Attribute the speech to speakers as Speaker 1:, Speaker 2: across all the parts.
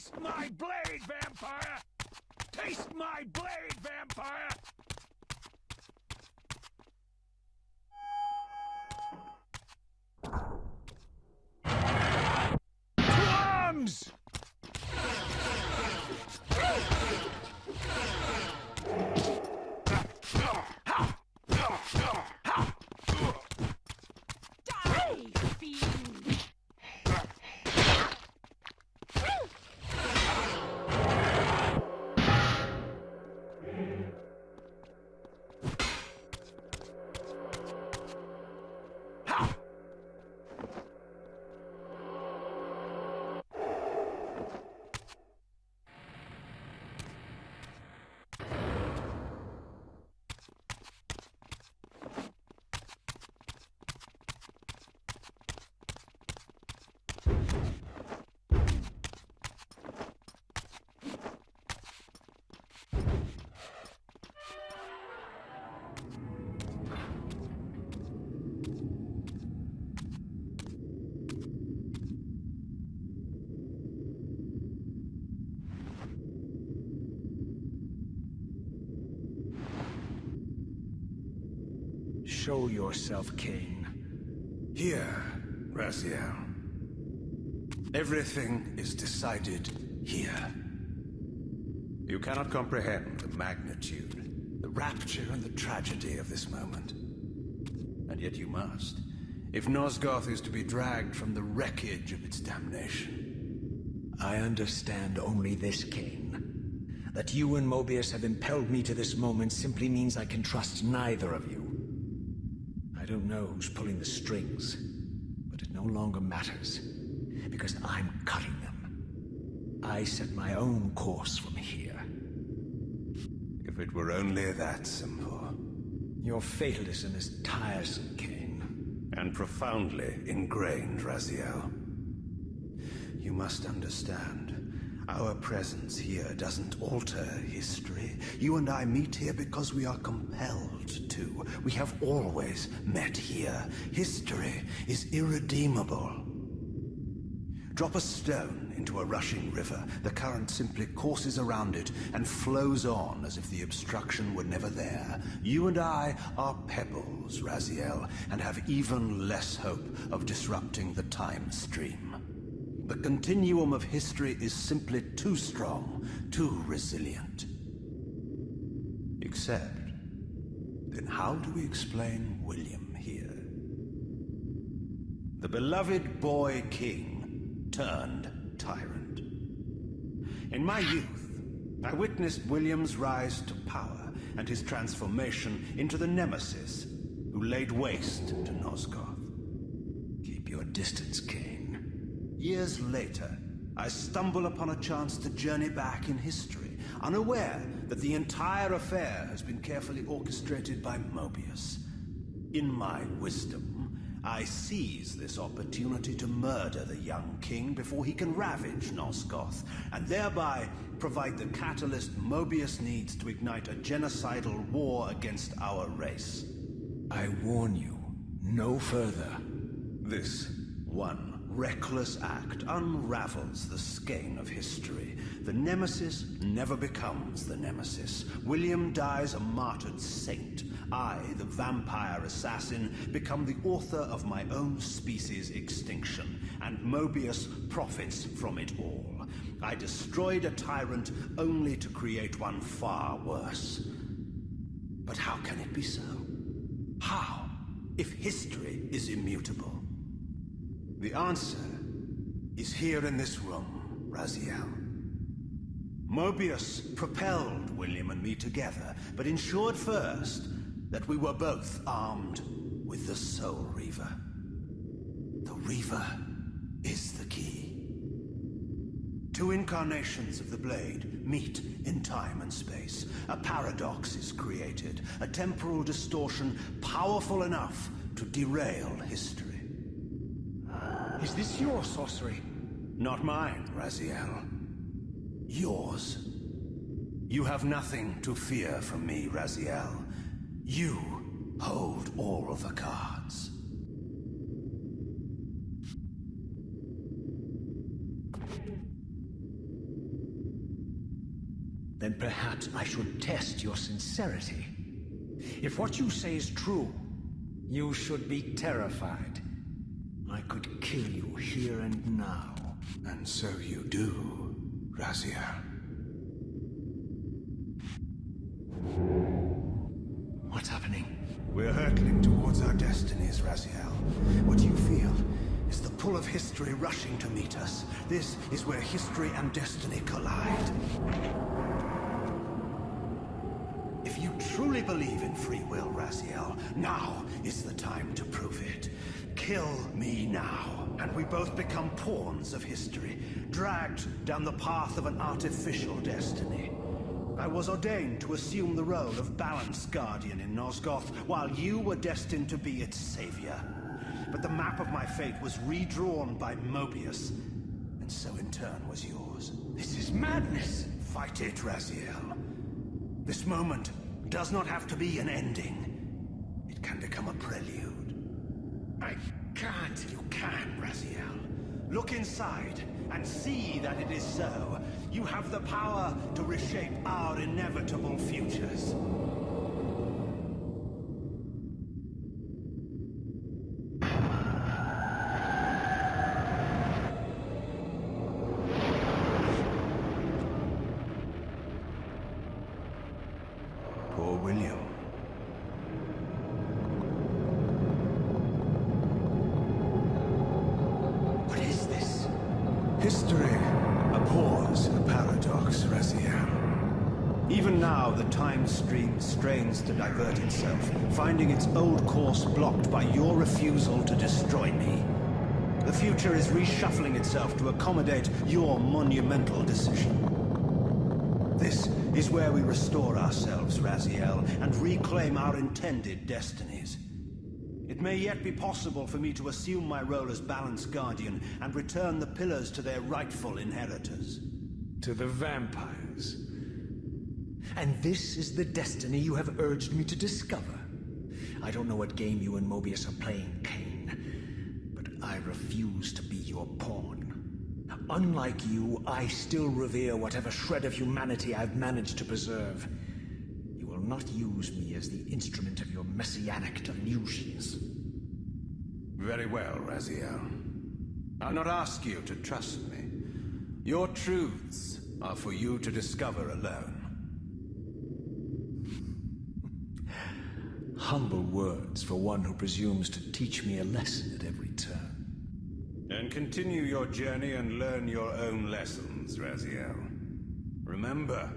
Speaker 1: Taste my blade, vampire! Taste my blade, vampire! Drums! Show yourself, Cain.
Speaker 2: Here, Raziel. Everything is decided here. You cannot comprehend the magnitude, the rapture and the tragedy of this moment. And yet you must, if Nosgoth is to be dragged from the wreckage of its damnation.
Speaker 1: I understand only this, Cain. That you and Mobius have impelled me to this moment simply means I can trust neither of you. I don't know who's pulling the strings, but it no longer matters, because I'm cutting them. I set my own course from here.
Speaker 2: If it were only that simple.
Speaker 1: Your fatalism is tiresome, Cain.
Speaker 2: And profoundly ingrained, Raziel. You must understand, our presence here doesn't alter history. You and I meet here because we are compelled to. We have always met here. History is irredeemable. Drop a stone into a rushing river. The current simply courses around it and flows on as if the obstruction were never there. You and I are pebbles, Raziel, and have even less hope of disrupting the time stream. The continuum of history is simply too strong, too resilient. Except, then how do we explain William here? The beloved boy king turned tyrant. In my youth, I witnessed William's rise to power and his transformation into the nemesis who laid waste to Nosgoth.
Speaker 1: Keep your distance, Cain.
Speaker 2: Years later, I stumble upon a chance to journey back in history, unaware that the entire affair has been carefully orchestrated by Mobius. In my wisdom, I seize this opportunity to murder the young king before he can ravage Nosgoth, and thereby provide the catalyst Mobius needs to ignite a genocidal war against our race.
Speaker 1: I warn you, no further.
Speaker 2: This one reckless act unravels the skein of history. The nemesis never becomes the nemesis. William dies a martyred saint. I, the vampire assassin, become the author of my own species' extinction, and Mobius profits from it all. I destroyed a tyrant only to create one far worse. But how can it be so? How, if history is immutable? The answer is here in this room, Raziel. Mobius propelled William and me together, but ensured first that we were both armed with the Soul Reaver. The Reaver is the key. Two incarnations of the blade meet in time and space. A paradox is created, a temporal distortion powerful enough to derail history.
Speaker 1: Is this your sorcery?
Speaker 2: Not mine, Raziel. Yours. You have nothing to fear from me, Raziel. You hold all the cards.
Speaker 1: perhaps I should test your sincerity. If what you say is true, you should be terrified. I could kill you here and now.
Speaker 2: And so you do, Raziel.
Speaker 1: What's happening?
Speaker 2: We're hurtling towards our destinies, Raziel. What you feel is the pull of history rushing to meet us. This is where history and destiny collide. If you truly believe in free will, Raziel, now is the time to prove it. Kill me now, and we both become pawns of history, dragged down the path of an artificial destiny. I was ordained to assume the role of Balance Guardian in Nosgoth, while you were destined to be its savior. But the map of my fate was redrawn by Mobius, and so in turn was yours.
Speaker 1: This is madness!
Speaker 2: Fight it, Raziel. This moment does not have to be an ending. It can become a prelude.
Speaker 1: I can't.
Speaker 2: You can, Raziel. Look inside and see that it is so. You have the power to reshape our inevitable futures. Poor William.
Speaker 1: What is this?
Speaker 2: History abhors a paradox, Raziel. Even now, the time stream strains to divert itself, finding its old course blocked by your refusal to destroy me. The future is reshuffling itself to accommodate your monumental decision. This is where we restore ourselves, Raziel, and reclaim our intended destinies. It may yet be possible for me to assume my role as Balance Guardian and return the pillars to their rightful inheritors.
Speaker 1: To the vampires. And this is the destiny you have urged me to discover. I don't know what game you and Mobius are playing, Kane, but I refuse to be your pawn. Unlike you, I still revere whatever shred of humanity I've managed to preserve. You will not use me as the instrument of your messianic delusions.
Speaker 2: Very well, Raziel. I'll not ask you to trust me. Your truths are for you to discover alone.
Speaker 1: Humble words for one who presumes to teach me a lesson at every turn.
Speaker 2: Then continue your journey and learn your own lessons, Raziel. Remember,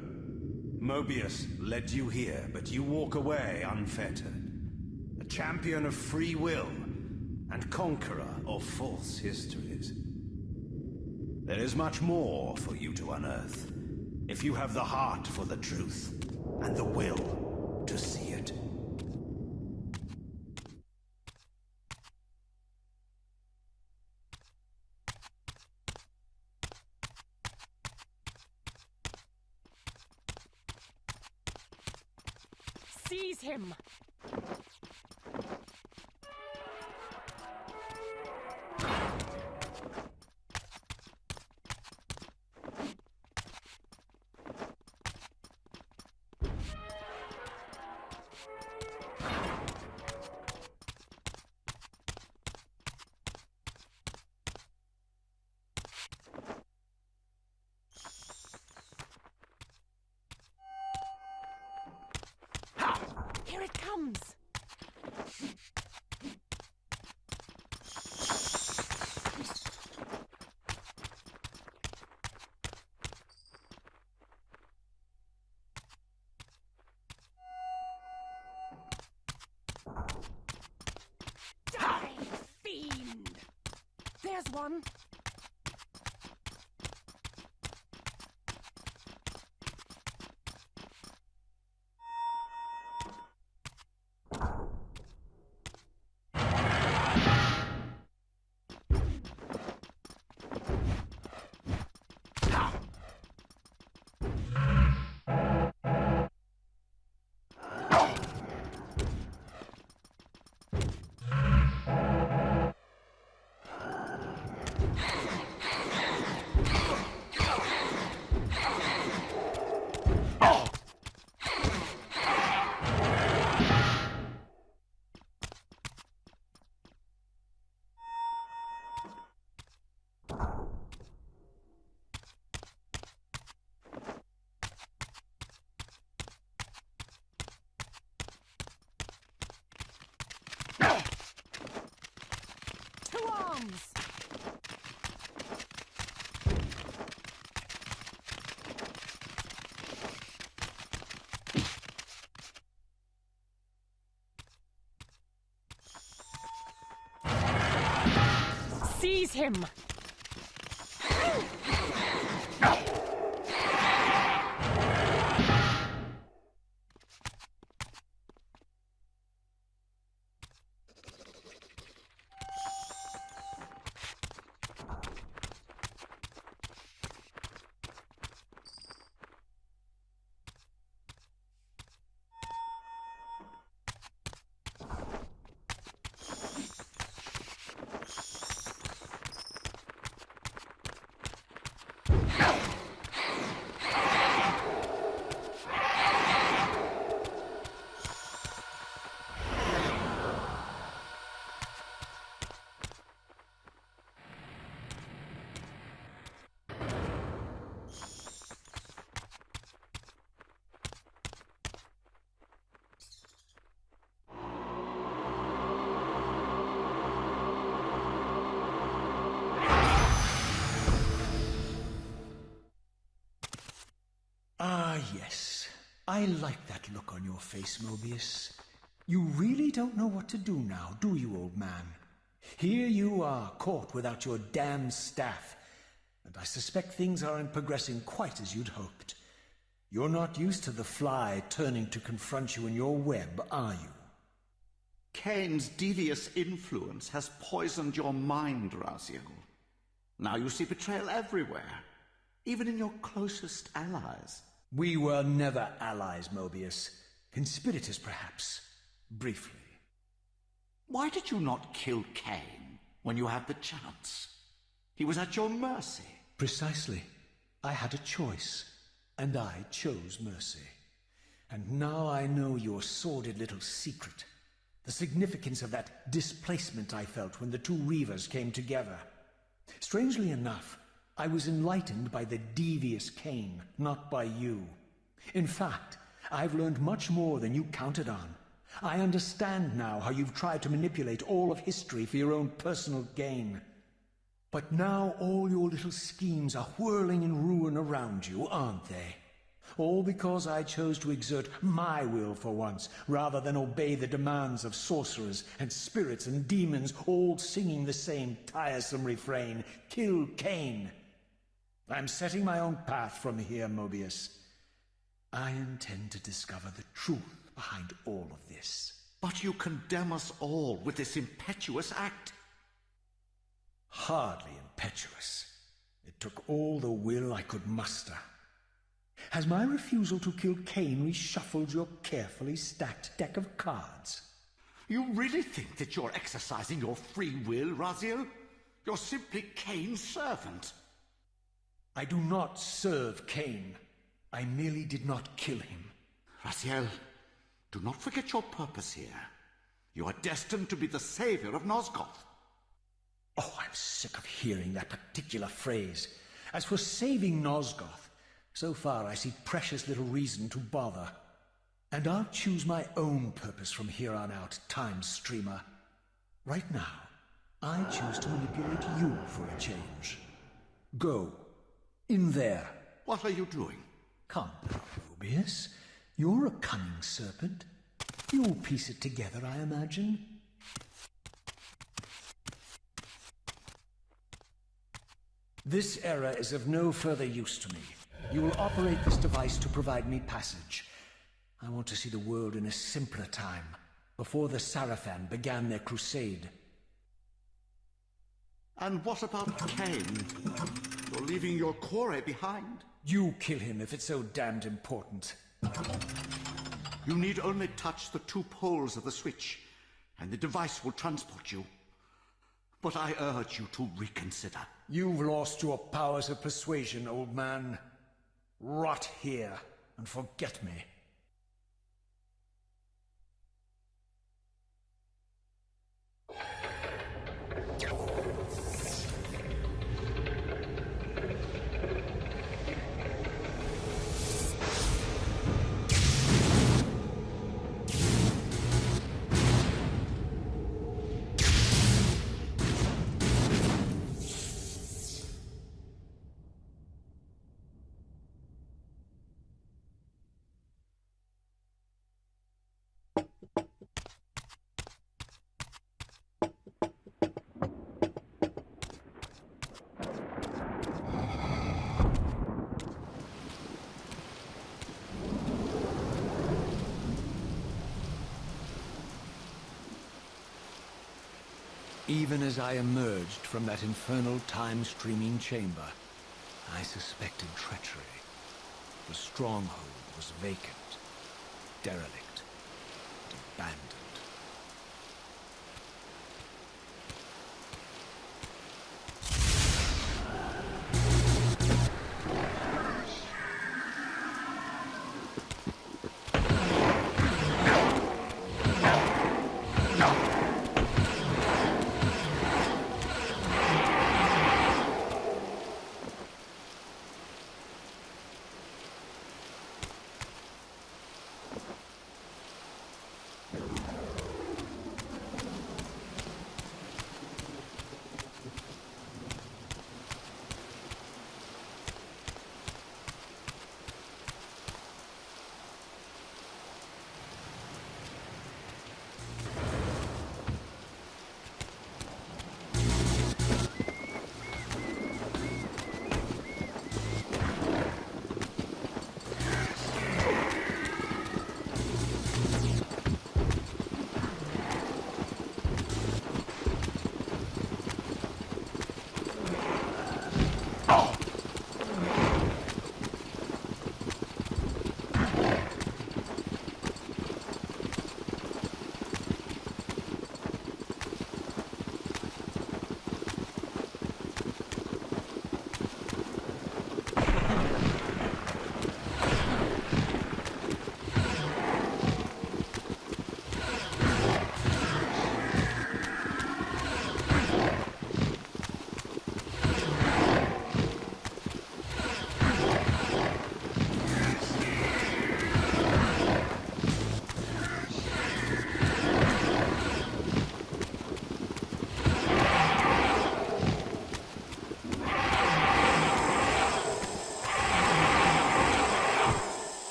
Speaker 2: Mobius led you here, but you walk away unfettered. A champion of free will and conqueror of false histories. There is much more for you to unearth, if you have the heart for the truth and the will to see it.
Speaker 3: Seize him! Here it comes! Die, fiend! There's one! comes. Seize him!
Speaker 1: Ah, yes. I like that look on your face, Mobius. You really don't know what to do now, do you, old man? Here you are, caught without your damned staff. And I suspect things aren't progressing quite as you'd hoped. You're not used to the fly turning to confront you in your web, are you?
Speaker 4: Kane's devious influence has poisoned your mind, Raziel. Now you see betrayal everywhere, even in your closest allies.
Speaker 1: We were never allies, Mobius. Conspirators, perhaps. Briefly.
Speaker 4: Why did you not kill Kane when you had the chance? He was at your mercy.
Speaker 1: Precisely. I had a choice, and I chose mercy. And now I know your sordid little secret. The significance of that displacement I felt when the two Reavers came together. Strangely enough, I was enlightened by the devious Kane, not by you. In fact, I've learned much more than you counted on. I understand now how you've tried to manipulate all of history for your own personal gain. But now all your little schemes are whirling in ruin around you, aren't they? All because I chose to exert my will for once, rather than obey the demands of sorcerers and spirits and demons, all singing the same tiresome refrain, "Kill Kane." I'm setting my own path from here, Mobius. I intend to discover the truth behind all of this.
Speaker 4: But you condemn us all with this impetuous act.
Speaker 1: Hardly impetuous. It took all the will I could muster. Has my refusal to kill Kane reshuffled your carefully stacked deck of cards?
Speaker 4: You really think that you're exercising your free will, Raziel? You're simply Kane's servant.
Speaker 1: I do not serve Kane. I merely did not kill him.
Speaker 4: Raziel, do not forget your purpose here. You are destined to be the savior of Nosgoth.
Speaker 1: Oh, I'm sick of hearing that particular phrase. As for saving Nosgoth, so far I see precious little reason to bother. And I'll choose my own purpose from here on out, Time Streamer. Right now, I choose to manipulate you for a change. Go. In there.
Speaker 4: What are you doing?
Speaker 1: Come now, Mobius. You're a cunning serpent. You'll piece it together, I imagine. This error is of no further use to me. You will operate this device to provide me passage. I want to see the world in a simpler time, before the Sarafan began their crusade.
Speaker 4: And what about Kane? You're leaving your core behind.
Speaker 1: You kill him if it's so damned important.
Speaker 4: You need only touch the two poles of the switch, and the device will transport you. But I urge you to reconsider.
Speaker 1: You've lost your powers of persuasion, old man. Rot here and forget me. Even as I emerged from that infernal time-streaming chamber, I suspected treachery. The stronghold was vacant, derelict, and abandoned.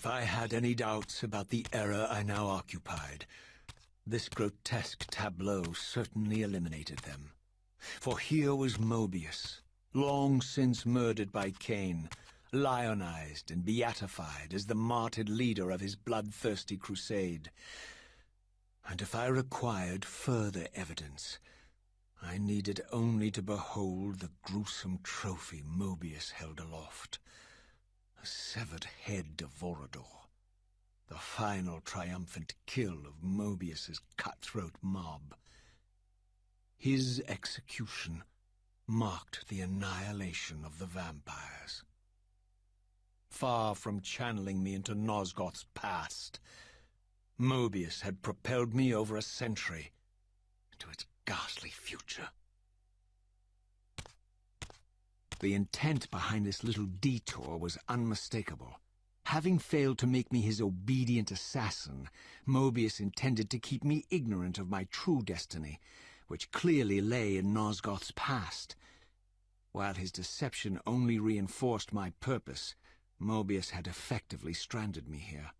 Speaker 1: If I had any doubts about the era I now occupied, this grotesque tableau certainly eliminated them. For here was Mobius, long since murdered by Cain, lionized and beatified as the martyred leader of his bloodthirsty crusade. And if I required further evidence, I needed only to behold the gruesome trophy Mobius held aloft. The severed head of Vorador, the final triumphant kill of Mobius's cutthroat mob. His execution marked the annihilation of the vampires. Far from channeling me into Nosgoth's past, Mobius had propelled me over a century into its ghastly future. The intent behind this little detour was unmistakable. Having failed to make me his obedient assassin, Mobius intended to keep me ignorant of my true destiny, which clearly lay in Nosgoth's past. While his deception only reinforced my purpose, Mobius had effectively stranded me here.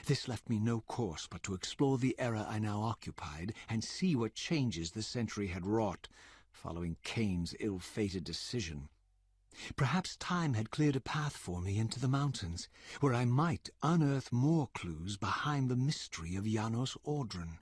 Speaker 1: This left me no course but to explore the era I now occupied and see what changes the century had wrought, following Cain's ill-fated decision. Perhaps time had cleared a path for me into the mountains, where I might unearth more clues behind the mystery of Janos Audron.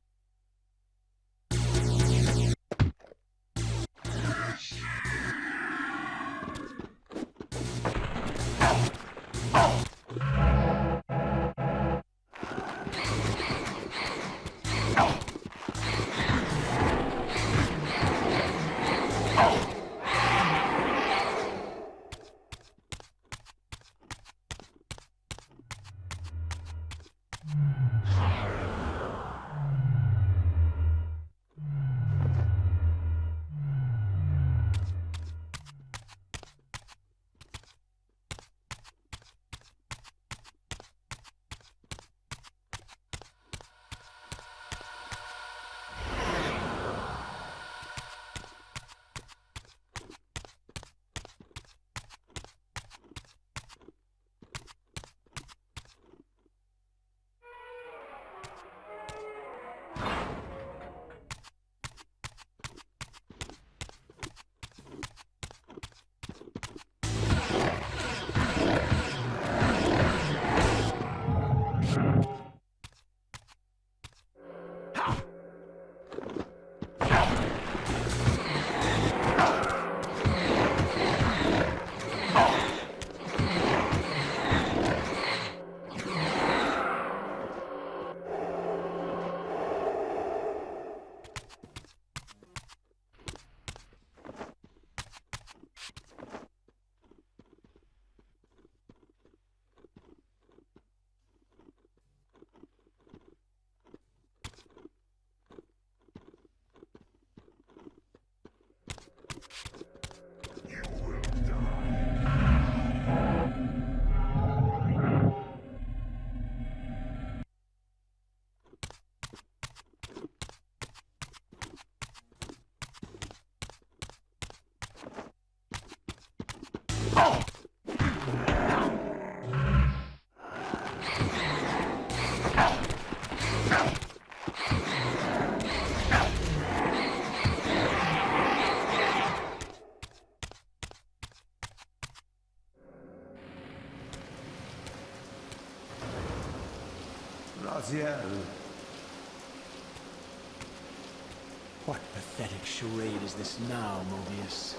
Speaker 1: What pathetic charade is this now, Mobius?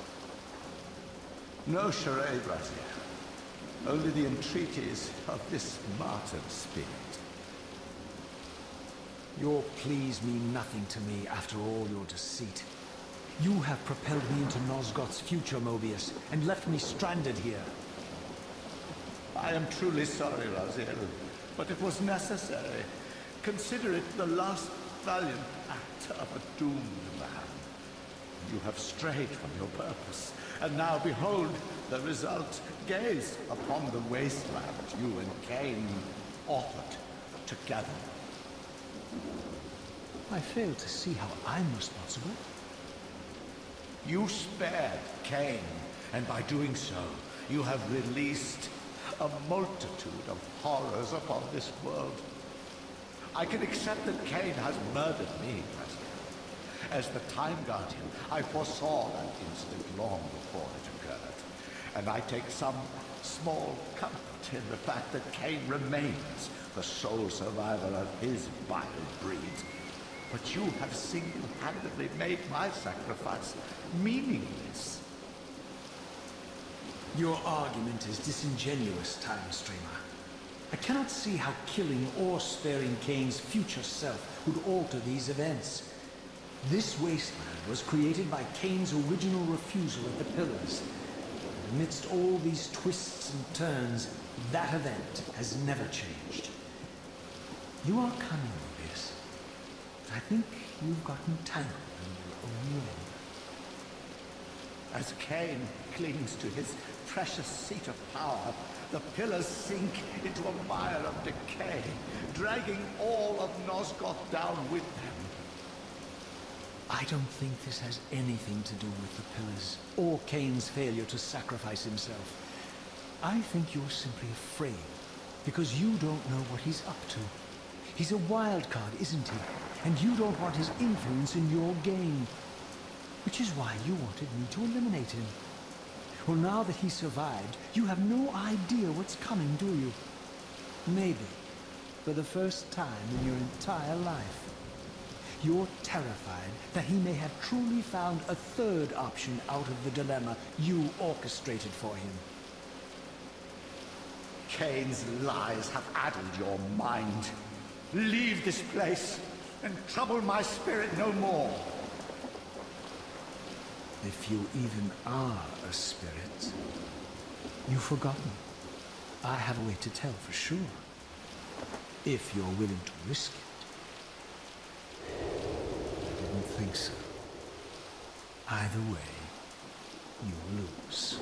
Speaker 2: No charade, Raziel. Only the entreaties of this martyred spirit.
Speaker 1: Your pleas mean nothing to me after all your deceit. You have propelled me into Nosgoth's future, Mobius, and left me stranded here.
Speaker 2: I am truly sorry, Raziel, but it was necessary. Consider it the last
Speaker 4: valiant act of a doomed man. You have strayed from your purpose, and now behold the result. Gaze upon the wasteland you and Cain authored together.
Speaker 1: I fail to see how I'm responsible.
Speaker 4: You spared Cain, and by doing so, you have released a multitude of horrors upon this world. I can accept that Cain has murdered me, President. As the Time Guardian, I foresaw that incident long before it occurred, and I take some small comfort in the fact that Cain remains the sole survivor of his vile breed. But you have single-handedly made my sacrifice meaningless.
Speaker 1: Your argument is disingenuous, Time Streamer. I cannot see how killing or sparing Cain's future self would alter these events. This wasteland was created by Cain's original refusal of the Pillars. And amidst all these twists and turns, that event has never changed. You are cunning, Mobius. I think you've gotten tangled in your own web.
Speaker 4: As Cain clings to his precious seat of power, the pillars sink into a mire of decay, dragging all of Nosgoth down with them.
Speaker 1: I don't think this has anything to do with the Pillars, or Cain's failure to sacrifice himself. I think you're simply afraid, because you don't know what he's up to. He's a wild card, isn't he? And you don't want his influence in your game. Which is why you wanted me to eliminate him. Well, now that he survived, you have no idea what's coming, do you? Maybe, for the first time in your entire life. You're terrified that he may have truly found a third option out of the dilemma you orchestrated for him.
Speaker 4: Cain's lies have addled your mind. Leave this place and trouble my spirit no more.
Speaker 1: If you even are a spirit, you've forgotten. I have a way to tell for sure. If you're willing to risk it. I didn't think so. Either way, you lose.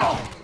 Speaker 4: Oh!